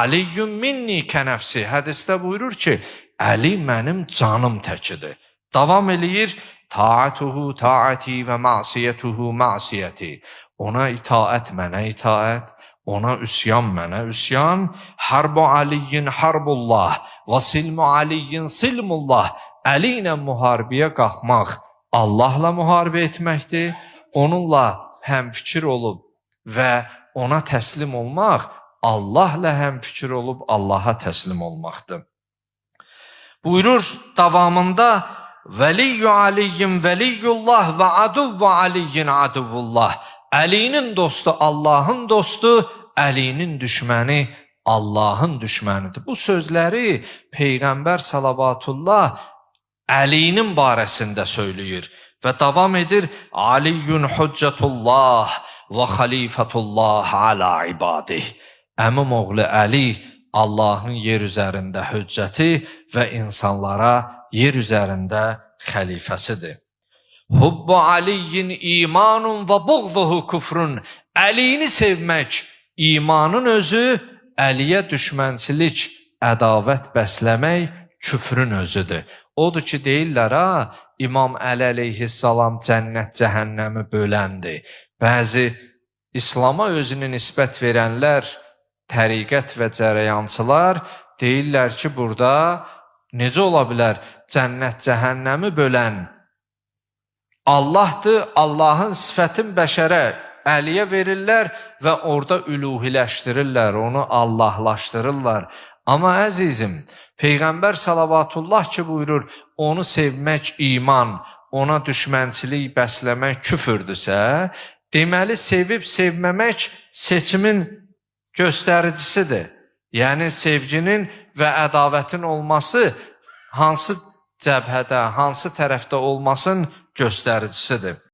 Aliyyun minni kənəfsi. Hədisdə buyurur ki, Əli mənim canım təkidir. Davam eləyir, taatuhu taati və masiyyətuhu masiyyəti. Ona itaət mənə itaət, ona üsyan mənə üsyan. Harbu aliyyin harbullah və silmu aliyyin silmullah. Əli ilə müharibəyə qalxmaq Allahla müharibə etməkdir. Onunla həmfikir olub və ona təslim olmaq Allahla həmfikir olub Allaha təslim olmaqdır. Buyurur davamında Vəliyyü aliyyin vəliyyullah və aduvvu aliyyin aduvullah. Əlinin dostu Allahın dostu, Əlinin düşməni Allahın düşmənidir. Bu sözləri Peyğəmbər salavatullah Əlinin barəsində söyləyir və davam edir. Aliyyun hüccətullah və xalifətullah alə ibadih. Əmim oğlu Əli Allahın yer üzərində hüccəti və insanlara yer üzərində xəlifəsidir. Hubbu aliyyin imanun və buğduhu küfrün. Əlini sevmək imanın özü, Əliyə düşmənçilik, ədavət bəsləmək küfrün özüdür. Odur ki, deyirlər, İmam Əli əleyhissalam cənnət cəhənnəmi böləndir. Bəzi İslama özünü nisbət verənlər, təriqət və cərəyançılar deyirlər ki, burada necə ola bilər cənnət cəhənnəmi bölən Allahdır, Allahın sifətin bəşərə Əliyə verirlər və orada üluhiləşdirirlər, onu Allahlaşdırırlar. Amma əzizim, Peyğəmbər salavatullah ki buyurur, onu sevmək iman, ona düşmənçilik bəsləmək küfürdürsə, deməli sevib sevməmək seçimin göstəricisidir. Yəni sevginin və ədavətin olması hansı cəbhədə, hansı tərəfdə olmasın göstəricisidir.